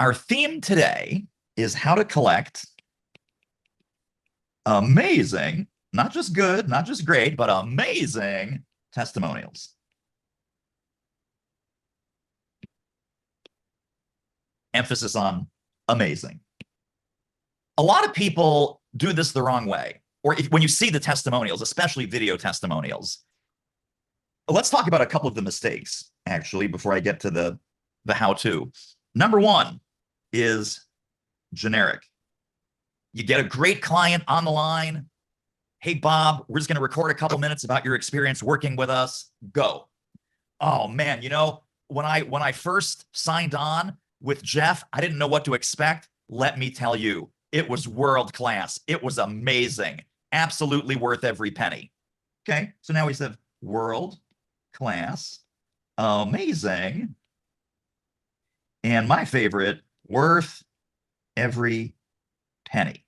Our theme today is how to collect amazing, not just good, not just great, but amazing testimonials. Emphasis on amazing. A lot of people do this the wrong way, or when you see the testimonials, especially video testimonials. Let's talk about a couple of the mistakes, actually, before I get to the how-to. Number one is generic. You get a great client on the line. Hey, Bob, we're just going to record a couple minutes about your experience working with us. Go. Oh, man, you know, when I first signed on with Jeff, I didn't know what to expect. Let me tell you, it was world class. It was amazing. Absolutely worth every penny. Okay, so now we said world class, amazing, and my favorite, worth every penny.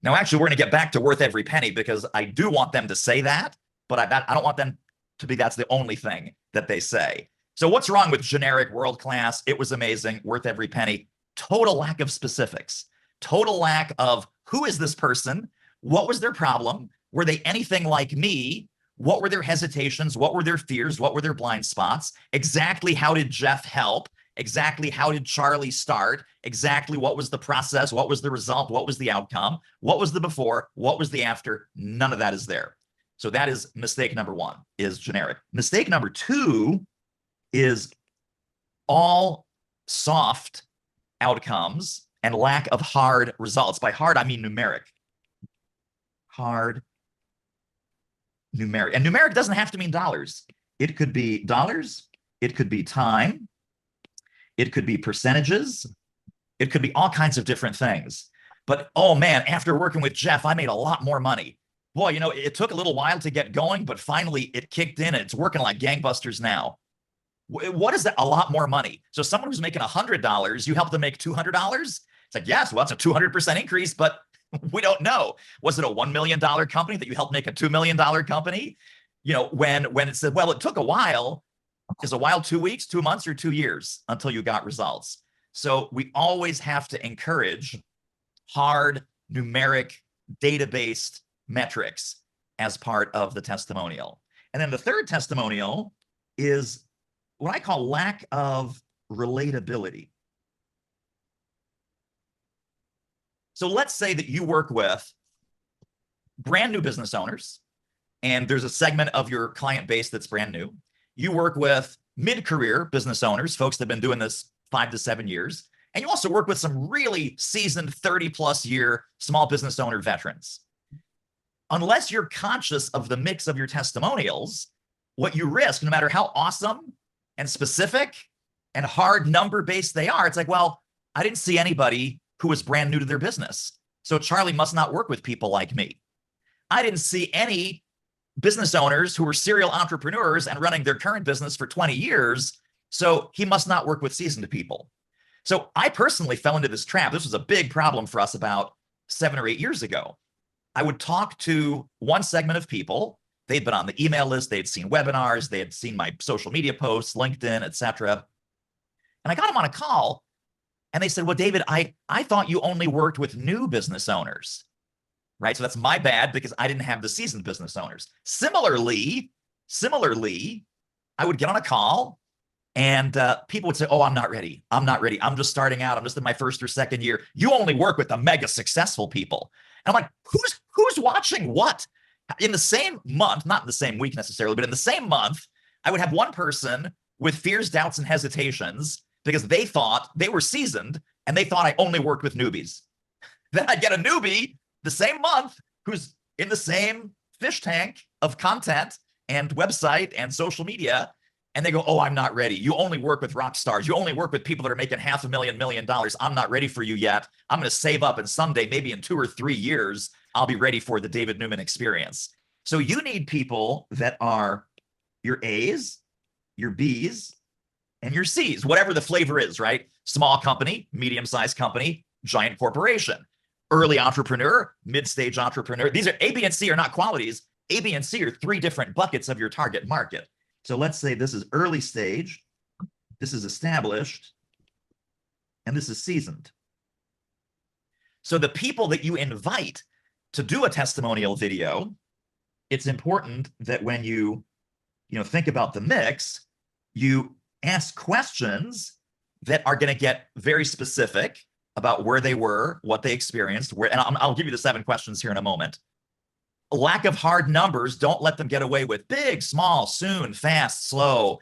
Now, actually, we're going to get back to worth every penny because I do want them to say that, but I don't want them to be that's the only thing that they say. So what's wrong with generic, world class, it was amazing, worth every penny? Total lack of specifics. Total lack of who is this person? What was their problem? Were they anything like me? What were their hesitations? What were their fears? What were their blind spots? Exactly how did Jeff help? Exactly how did Charlie start? Exactly what was the process? What was the result? What was the outcome? What was the before? What was the after? None of that is there. So that is mistake number one, is generic. Mistake number two is all soft outcomes and lack of hard results. By hard, I mean numeric. Hard, numeric. And numeric doesn't have to mean dollars. It could be dollars. It could be time. It could be percentages. It could be all kinds of different things. But, oh man, after working with Jeff, I made a lot more money. Boy, you know, it took a little while to get going, but finally it kicked in and it's working like gangbusters now. What is that? A lot more money. So someone who's making $100, you help them make $200? It's like, yes, well, that's a 200% increase, but we don't know. Was it a $1 million company that you helped make a $2 million company? You know, when it said, well, it took a while, is a while 2 weeks, 2 months, or 2 years until you got results? So we always have to encourage hard, numeric, data-based metrics as part of the testimonial. And then the third testimonial is what I call lack of relatability. So let's say that you work with brand new business owners, and there's a segment of your client base that's brand new. You work with mid-career business owners, folks that have been doing this 5 to 7 years. And you also work with some really seasoned 30+ year small business owner veterans. Unless you're conscious of the mix of your testimonials, what you risk, no matter how awesome and specific and hard number-based they are, it's like, well, I didn't see anybody who was brand new to their business. So Charlie must not work with people like me. I didn't see any business owners who were serial entrepreneurs and running their current business for 20 years. So he must not work with seasoned people. So I personally fell into this trap. This was a big problem for us about 7 or 8 years ago. I would talk to one segment of people. They'd been on the email list. They'd seen webinars. They had seen my social media posts, LinkedIn, etc. And I got them on a call and they said, well, David, I thought you only worked with new business owners, right? So that's my bad because I didn't have the seasoned business owners. Similarly, I would get on a call and people would say, oh, I'm not ready. I'm not ready. I'm just starting out. I'm just in my first or second year. You only work with the mega successful people. And I'm like, who's watching what? In the same month, not in the same week necessarily, but in the same month, I would have one person with fears, doubts, and hesitations because they thought they were seasoned and they thought I only worked with newbies. Then I'd get a newbie the same month who's in the same fish tank of content and website and social media. And they go, oh, I'm not ready. You only work with rock stars. You only work with people that are making $500,000, $1 million. I'm not ready for you yet. I'm going to save up and someday, maybe in 2 or 3 years, I'll be ready for the David Newman experience. So you need people that are your A's, your B's, and your C's, whatever the flavor is, right? Small company, medium-sized company, giant corporation, early entrepreneur, mid-stage entrepreneur. These are A, B, and C are not qualities. A, B, and C are 3 different buckets of your target market. So let's say this is early stage, this is established, and this is seasoned. So the people that you invite to do a testimonial video, it's important that when you think about the mix, you ask questions that are going to get very specific about where they were, what they experienced, and I'll give you the 7 questions here in a moment. Lack of hard numbers, don't let them get away with big, small, soon, fast, slow.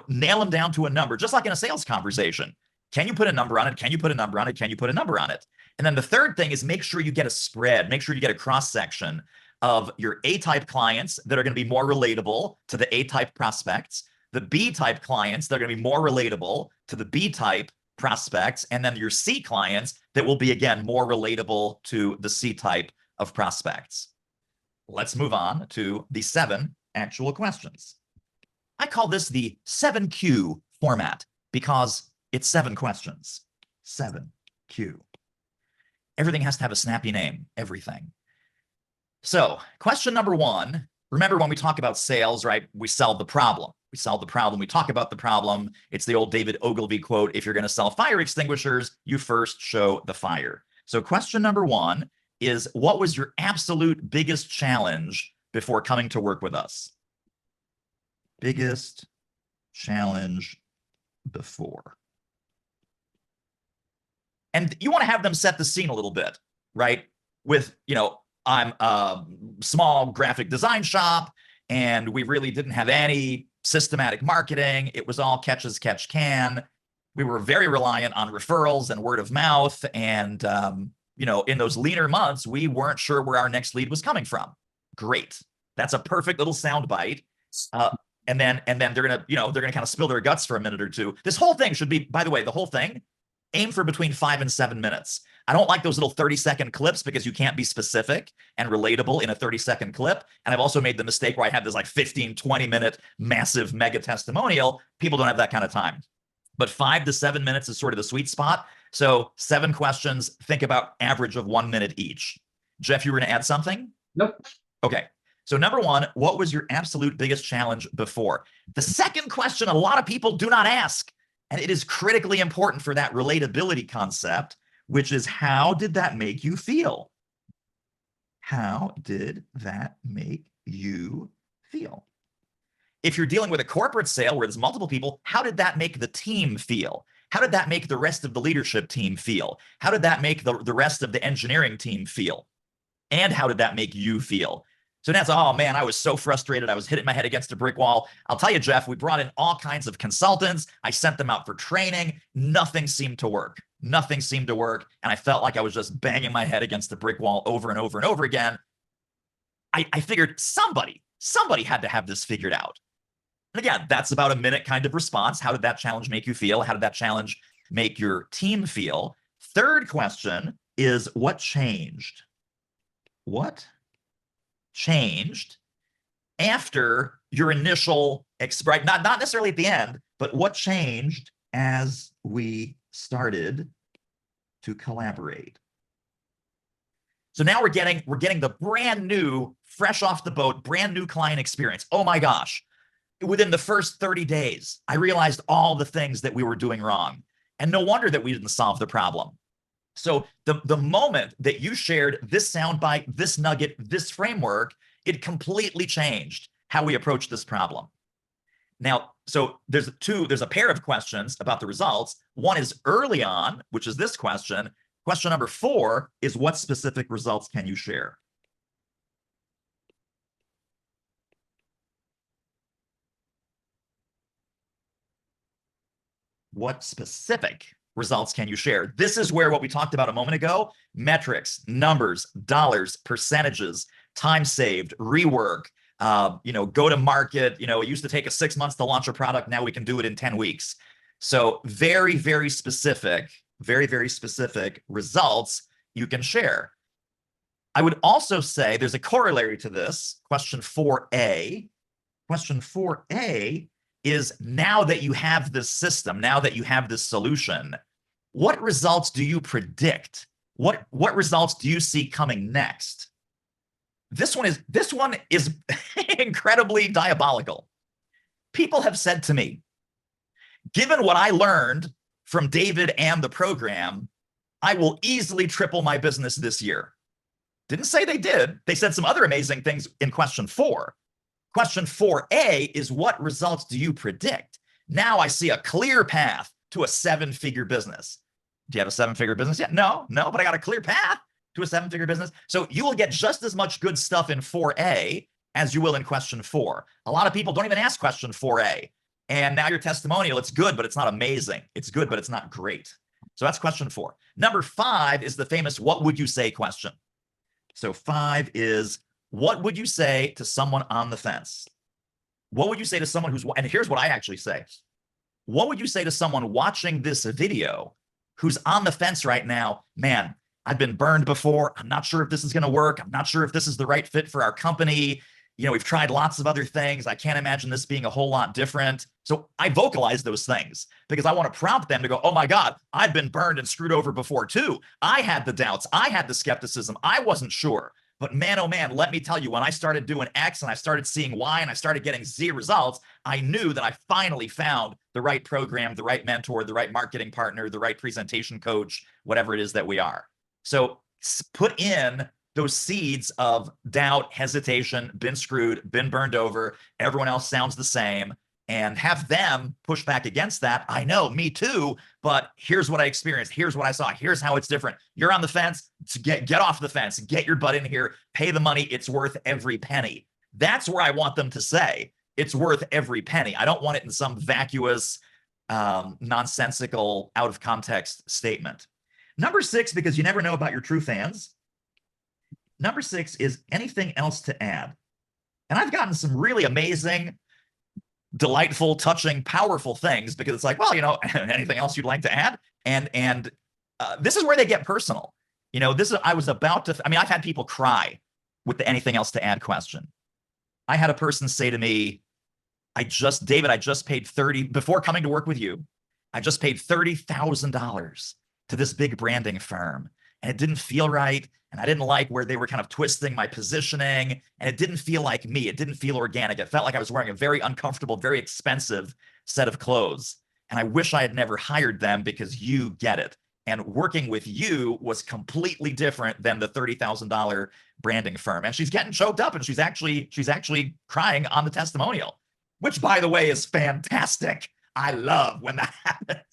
Nail them down to a number, just like in a sales conversation. Can you put a number on it? Can you put a number on it? Can you put a number on it? And then the third thing is make sure you get a spread. Make sure you get a cross-section of your A-type clients that are going to be more relatable to the A-type prospects, the B-type clients that are going to be more relatable to the B-type prospects, and then your C clients that will be, again, more relatable to the C-type of prospects. Let's move on to the 7 actual questions. I call this the 7Q format because it's 7 questions. 7Q. Everything has to have a snappy name, everything. So question number 1, remember when we talk about sales, right? We sell the problem. We sell the problem. We talk about the problem. It's the old David Ogilvy quote, if you're going to sell fire extinguishers, you first show the fire. So question number 1 is, what was your absolute biggest challenge before coming to work with us? Biggest challenge before. And you want to have them set the scene a little bit, right? With, I'm a small graphic design shop, and we really didn't have any systematic marketing. It was all catch as catch can. We were very reliant on referrals and word of mouth. And, in those leaner months, we weren't sure where our next lead was coming from. Great. That's a perfect little sound bite. And then they're gonna kind of spill their guts for a minute or two. This whole thing should be, by the way, the whole thing, aim for between 5 and 7 minutes. I don't like those little 30-second clips because you can't be specific and relatable in a 30-second clip. And I've also made the mistake where I have this like 15, 20-minute massive mega testimonial. People don't have that kind of time. But 5 to 7 minutes is sort of the sweet spot. So 7 questions, think about average of 1 minute each. Jeff, you were going to add something? Nope. Okay. So number 1, what was your absolute biggest challenge before? The second question a lot of people do not ask, and it is critically important for that relatability concept, which is, how did that make you feel? How did that make you feel? If you're dealing with a corporate sale where there's multiple people, how did that make the team feel? How did that make the rest of the leadership team feel? How did that make the rest of the engineering team feel? And how did that make you feel? So that's, oh man, I was so frustrated. I was hitting my head against a brick wall. I'll tell you, Jeff, we brought in all kinds of consultants. I sent them out for training. Nothing seemed to work. Nothing seemed to work. And I felt like I was just banging my head against the brick wall over and over and over again. I figured somebody had to have this figured out. And again, that's about a minute kind of response. How did that challenge make you feel? How did that challenge make your team feel? Third question is, what changed? What changed after your initial right? Not necessarily at the end, but what changed as we started to collaborate? So now we're getting the brand new, fresh off the boat, brand new client experience. Oh my gosh. Within the first 30 days, I realized all the things that we were doing wrong. And no wonder that we didn't solve the problem. So the moment that you shared this soundbite, this nugget, this framework, it completely changed how we approach this problem. Now, so there's a pair of questions about the results. One is early on, which is this question. Question number 4 is, what specific results can you share? What specific results can you share? This is where what we talked about a moment ago, metrics, numbers, dollars, percentages, time saved, rework, go to market. It used to take us 6 months to launch a product. Now we can do it in 10 weeks. So very, very specific results you can share. I would also say there's a corollary to this. Question 4A. Question 4A is, now that you have this system, now that you have this solution, what results do you predict? What results do you see coming next? This one is incredibly diabolical. People have said to me, given what I learned from David and the program, I will easily triple my business this year. Didn't say they did. They said some other amazing things in question 4. Question 4A is, what results do you predict? Now I see a clear path to a 7-figure business. Do you have a 7-figure business yet? No, but I got a clear path to a 7-figure business. So you will get just as much good stuff in 4A as you will in question 4. A lot of people don't even ask question 4A. And now your testimonial, it's good, but it's not amazing. It's good, but it's not great. So that's question 4. Number 5 is the famous what would you say question. So 5 is, what would you say to someone on the fence? What would you say to someone who's, and here's what I actually say. What would you say to someone watching this video who's on the fence right now? Man, I've been burned before. I'm not sure if this is going to work. I'm not sure if this is the right fit for our company. We've tried lots of other things. I can't imagine this being a whole lot different. So I vocalize those things because I want to prompt them to go, oh my God, I've been burned and screwed over before too. I had the doubts. I had the skepticism. I wasn't sure. But man, oh man, let me tell you, when I started doing X and I started seeing Y and I started getting Z results, I knew that I finally found the right program, the right mentor, the right marketing partner, the right presentation coach, whatever it is that we are. So put in those seeds of doubt, hesitation, been screwed, been burned over, everyone else sounds the same, and have them push back against that. I know, me too, but here's what I experienced. Here's what I saw. Here's how it's different. You're on the fence. Get off the fence. Get your butt in here. Pay the money. It's worth every penny. That's where I want them to say, it's worth every penny. I don't want it in some vacuous, nonsensical, out of context statement. Number 6, because you never know about your true fans. Number 6 is anything else to add. And I've gotten some really amazing, delightful, touching, powerful things because it's like, well, anything else you'd like to add? And this is where they get personal. I've had people cry with the anything else to add question. I had a person say to me, David, I just paid before coming to work with you, I just paid $30,000 to this big branding firm. And it didn't feel right. And I didn't like where they were kind of twisting my positioning. And it didn't feel like me. It didn't feel organic. It felt like I was wearing a very uncomfortable, very expensive set of clothes. And I wish I had never hired them because you get it. And working with you was completely different than the $30,000 branding firm. And she's getting choked up and she's actually crying on the testimonial, which, by the way, is fantastic. I love when that happens.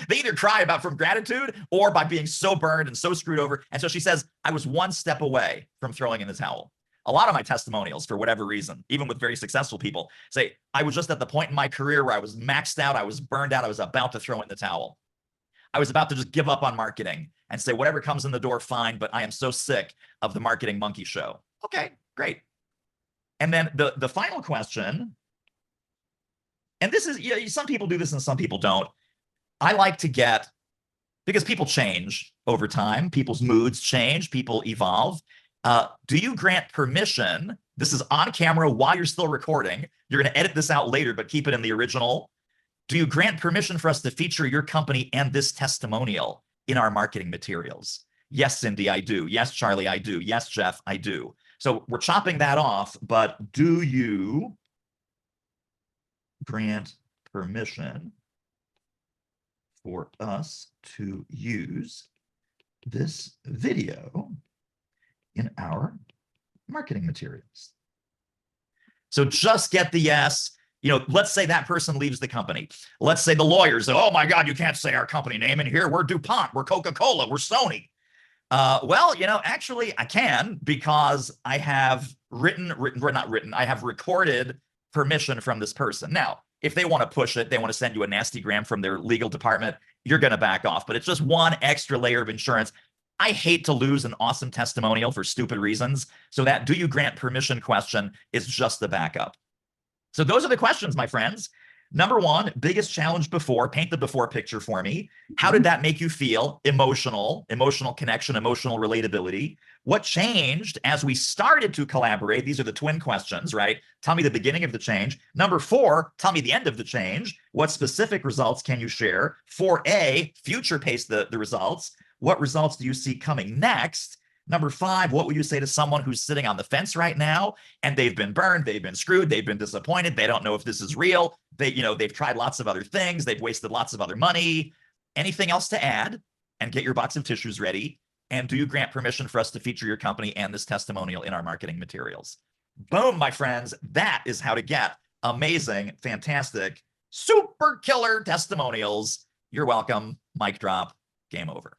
They either cry from gratitude or by being so burned and so screwed over. And so she says, I was one step away from throwing in the towel. A lot of my testimonials, for whatever reason, even with very successful people, say, I was just at the point in my career where I was maxed out. I was burned out. I was about to throw in the towel. I was about to just give up on marketing and say, whatever comes in the door, fine. But I am so sick of the marketing monkey show. Okay, great. And then the final question, and this is, some people do this and some people don't. I like to get, because people change over time, people's moods change, people evolve. Do you grant permission? This is on camera while you're still recording. You're going to edit this out later, but keep it in the original. Do you grant permission for us to feature your company and this testimonial in our marketing materials? Yes, Cindy, I do. Yes, Charlie, I do. Yes, Jeff, I do. So we're chopping that off, but do you grant permission for us to use this video in our marketing materials? So just get the yes. Let's say that person leaves the company. Let's say the lawyers, oh my God, you can't say our company name in here. We're DuPont, we're Coca-Cola, we're Sony. Well, actually I can, because I have I have recorded permission from this person. Now, if they want to push it, they want to send you a nasty gram from their legal department, you're going to back off. But it's just one extra layer of insurance. I hate to lose an awesome testimonial for stupid reasons. So that do you grant permission question is just the backup. So those are the questions, my friends. Number 1, biggest challenge before, paint the before picture for me. How did that make you feel? Emotional connection, emotional relatability. What changed as we started to collaborate? These are the twin questions, right? Tell me the beginning of the change. Number 4, tell me the end of the change. What specific results can you share? 4A, future pace the results. What results do you see coming next? Number 5, what would you say to someone who's sitting on the fence right now and they've been burned, they've been screwed, they've been disappointed, they don't know if this is real. They've tried lots of other things, they've wasted lots of other money. Anything else to add? And get your box of tissues ready. And do you grant permission for us to feature your company and this testimonial in our marketing materials? Boom, my friends. That is how to get amazing, fantastic, super killer testimonials. You're welcome. Mic drop. Game over.